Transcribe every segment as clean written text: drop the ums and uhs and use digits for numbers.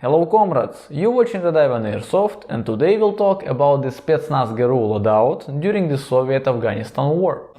Hello comrades, you're watching RedIvanAirsoft, and today we'll talk about the Spetsnaz GRU loadout during the Soviet-Afghanistan war.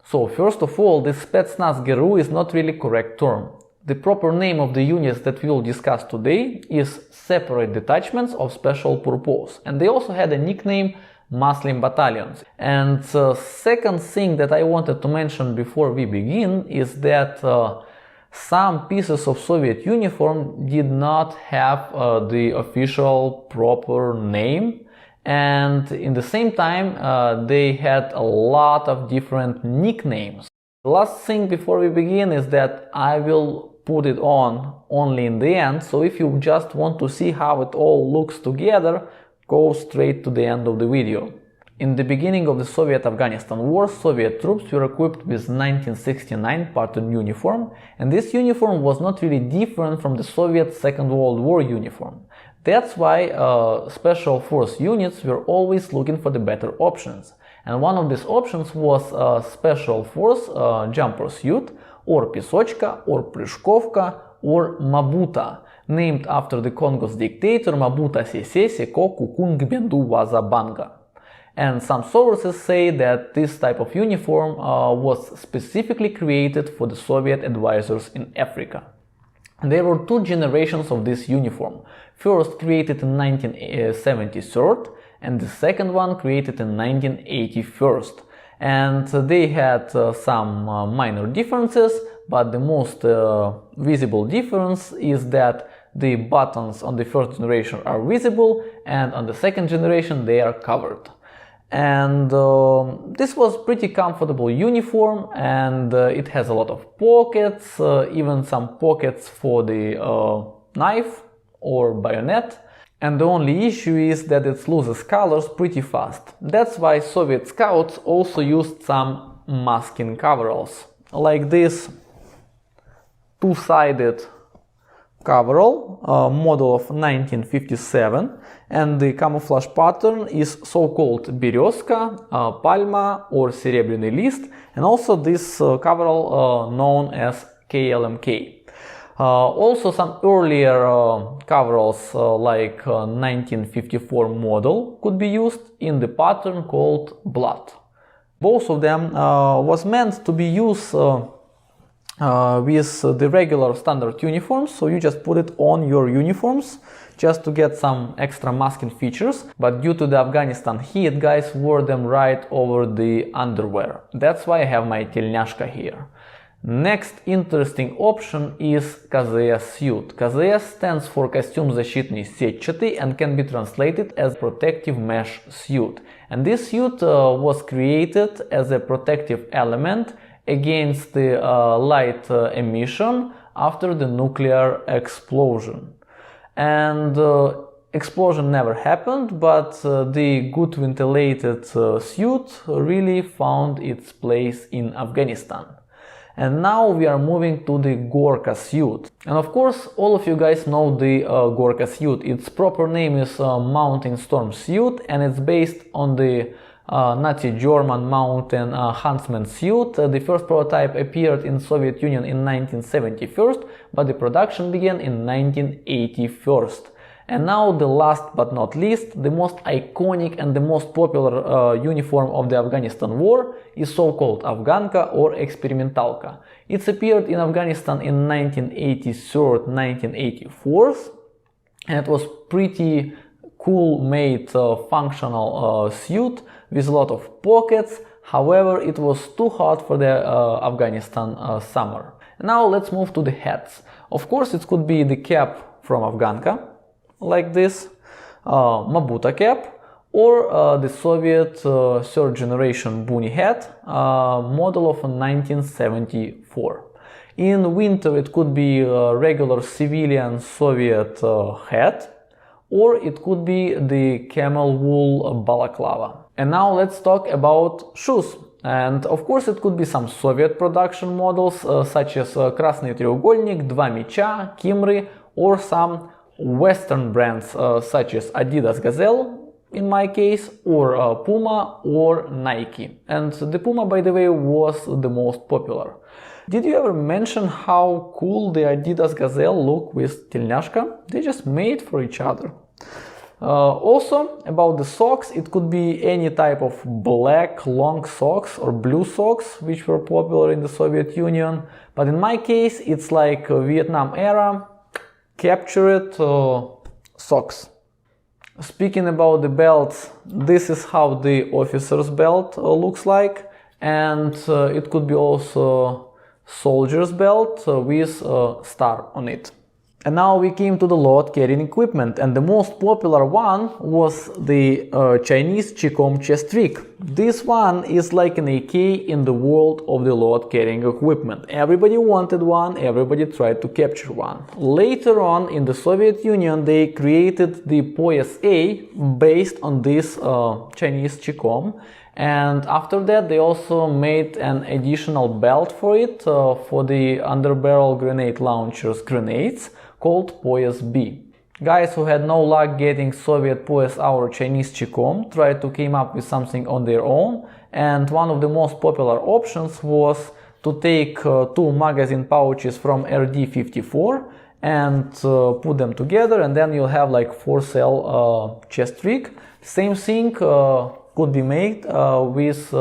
So first of all, this Spetsnaz GRU is not really correct term. The proper name of the units that we will discuss today is Separate Detachments of Special Purpose, and they also had a nickname Muslim Battalions. And second thing that I wanted to mention before we begin is that some pieces of Soviet uniform did not have the official proper name, and in the same time they had a lot of different nicknames. The last thing before we begin is that I will put it on only in the end, so if you just want to see how it all looks together, go straight to the end of the video. In the beginning of the Soviet-Afghanistan war, Soviet troops were equipped with 1969 pattern uniform, and this uniform was not really different from the Soviet Second World War uniform. That's why special force units were always looking for the better options. And one of these options was special force jumper suit, or Pisochka, or Prishkovka, or Mabuta, named after the Congo's dictator Mabuta Sese Seko Kukung Bendu Wazabanga. And some sources say that this type of uniform was specifically created for the Soviet advisors in Africa. There were two generations of this uniform. First created in 1973 and the second one created in 1981. And they had some minor differences, but the most visible difference is that the buttons on the first generation are visible and on the second generation they are covered. And this was pretty comfortable uniform, and it has a lot of pockets, even some pockets for the knife or bayonet. And the only issue is that it loses colors pretty fast. That's why Soviet scouts also used some masking coveralls, like this two-sided coverall, model of 1957, and the camouflage pattern is so-called Berezka, Palma or Серебряный List, and also this coverall known as KLMK. Also some earlier coveralls like 1954 model could be used in the pattern called Blood. Both of them was meant to be used with the regular standard uniforms, so you just put it on your uniforms just to get some extra masking features, but due to the Afghanistan heat, guys wore them right over the underwear. That's why I have my тельняшка here. Next interesting option is КЗС suit. КЗС stands for Костюм защитный сетчатый and can be translated as protective mesh suit. And this suit was created as a protective element against the light emission after the nuclear explosion. And explosion never happened, but the good ventilated suit really found its place in Afghanistan. And now we are moving to the Gorka suit. And of course, all of you guys know the Gorka suit. Its proper name is Mountain Storm suit, and it's based on the Nazi German mountain huntsman suit. The first prototype appeared in Soviet Union in 1971, but the production began in 1981. And now the last but not least, the most iconic and the most popular uniform of the Afghanistan war is so-called Afganka or Experimentalka. It's appeared in Afghanistan in 1983-1984, and it was pretty cool made functional suit with a lot of pockets. However, it was too hot for the Afghanistan summer. Now let's move to the hats. Of course, it could be the cap from Afganka, like this, Mabuta cap, or the Soviet third generation Buni hat, model of 1974. In winter it could be a regular civilian Soviet hat, or it could be the camel wool balaclava. And now let's talk about shoes. And of course it could be some Soviet production models such as Красный треугольник, Два мяча, Kimry, or some Western brands such as Adidas Gazelle in my case, or Puma or Nike. And the Puma, by the way, was the most popular. Did you ever mention how cool the Adidas Gazelle look with Tельняшка? They just made for each other. Also, about the socks, it could be any type of black long socks or blue socks, which were popular in the Soviet Union. But in my case, it's like Vietnam era, captured socks. Speaking about the belts, this is how the officer's belt looks like, and it could be also soldier's belt with a star on it. And now we came to the load carrying equipment, and the most popular one was the Chinese Chicom chest rig. This one is like an AK in the world of the load carrying equipment. Everybody wanted one, everybody tried to capture one. Later on in the Soviet Union they created the Poyas A based on this Chinese Chicom, and after that they also made an additional belt for it for the underbarrel grenade launchers grenades, called Poyas B. Guys who had no luck getting Soviet Poyas A or Chinese Chicom tried to come up with something on their own, and one of the most popular options was to take two magazine pouches from RD54 and put them together, and then you'll have like 4-cell chest rig. Same thing could be made with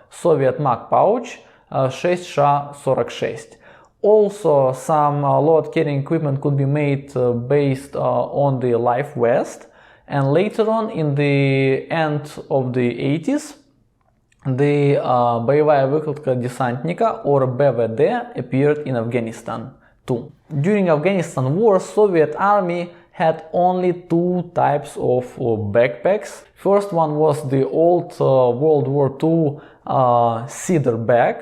Soviet mag pouch 6Ш46. Also, some load carrying equipment could be made based on the live vest, and later on in the end of the 80s the боевая выкладка десантника or BVD appeared in Afghanistan too. During Afghanistan war, Soviet army had only two types of backpacks. First one was the old World War II cedar bag,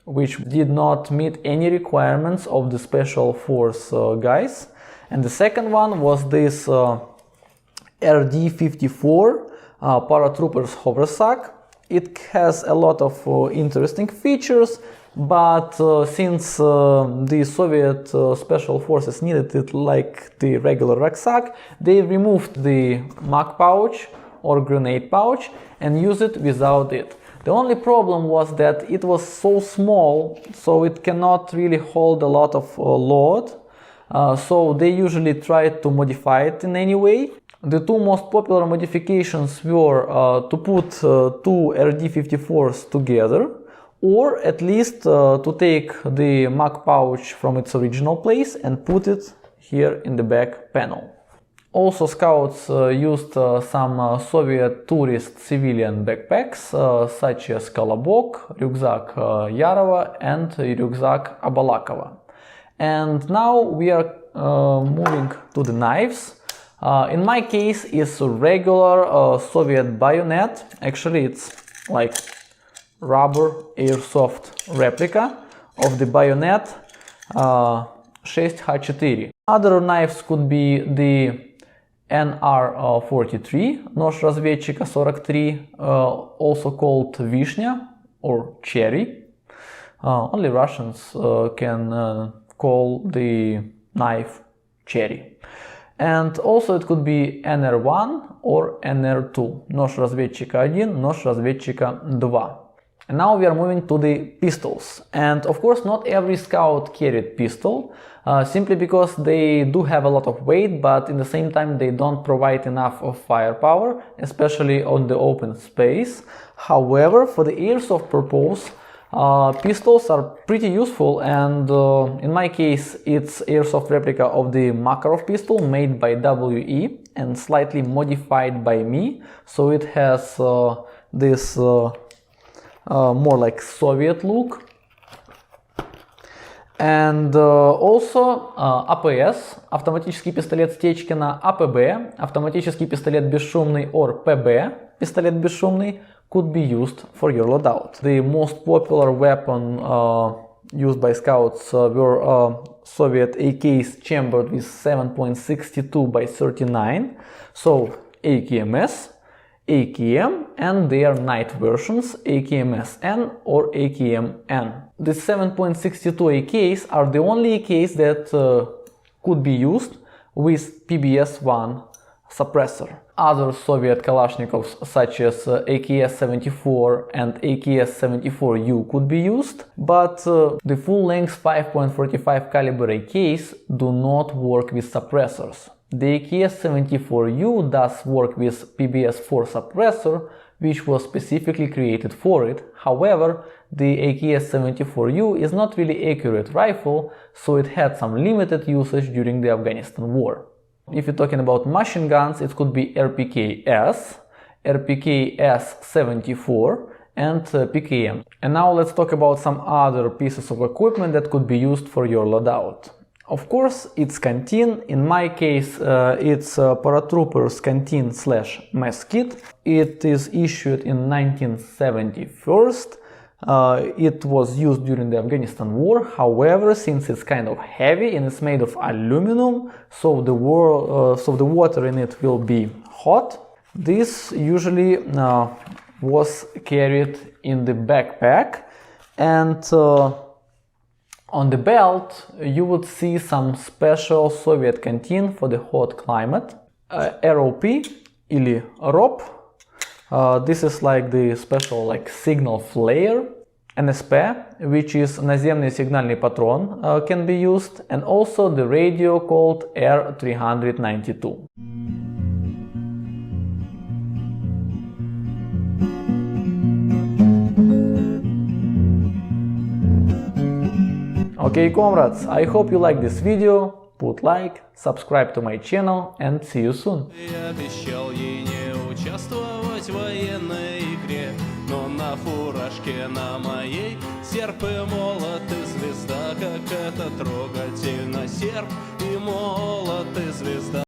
which did not meet any requirements of the special force guys. And the second one was this RD54 paratroopers haversack. It has a lot of interesting features, but since the Soviet special forces needed it like the regular rucksack, they removed the mag pouch or grenade pouch and used it without it. The only problem was that it was so small, so it cannot really hold a lot of load, so they usually tried to modify it in any way. The two most popular modifications were to put two RD54s together, or at least to take the mag pouch from its original place and put it here in the back panel. Also, scouts used some Soviet tourist civilian backpacks, such as Kolobok, rucksack Yarova, and rucksack Abalakova. And now we are moving to the knives. In my case, it's a regular Soviet bayonet. Actually, it's like rubber Airsoft replica of the bayonet 6Х4. Other knives could be the NR43, нож разведчика 43, also called Vishnya or cherry. Only Russians can call the knife cherry. And also it could be NR1 or NR2, нож разведчика 1, нож разведчика 2. And now we are moving to the pistols. And of course not every scout carried pistol, simply because they do have a lot of weight, but in the same time they don't provide enough of firepower, especially on the open space. However, for the airsoft purpose, pistols are pretty useful, and in my case it's airsoft replica of the Makarov pistol made by WE and slightly modified by me, so it has this more like Soviet look. And also APS, автоматический пистолет Стечкина, АПБ, автоматический пистолет бесшумный or ПБ, пистолет бесшумный, could be used for your loadout. The most popular weapon used by scouts were Soviet AKs chambered with 7.62 by 39, so AKMS, AKM, and their night versions AKMSN or AKMN. The 7.62 AKs are the only AKs that could be used with PBS-1 suppressor. Other Soviet Kalashnikovs such as AKS-74 and AKS-74U could be used, but the full-length 5.45 caliber AKs do not work with suppressors. The AKS-74U does work with PBS-4 suppressor, which was specifically created for it. However, the AKS-74U is not really accurate rifle, so it had some limited usage during the Afghanistan war. If you're talking about machine guns, it could be RPK-S, RPK-S-74 and PKM. And now let's talk about some other pieces of equipment that could be used for your loadout. Of course, it's canteen. In my case, it's Paratroopers Canteen/Mess Kit. It is issued in 1971. It was used during the Afghanistan war. However, since it's kind of heavy and it's made of aluminum, so the water in it will be hot. This usually was carried in the backpack, and on the belt you would see some special Soviet canteen for the hot climate. ROP или ROP. This is like the special signal flare. NSP, which is наземный сигнальный патрон, can be used, and also the radio called R392. Okay, comrades, I hope you like this video. Put like, subscribe to my channel, and see you soon. Участвовать в военной игре, но на фуражке на моей серп и молот и звезда, как это трогательно, серп и молот и звезда.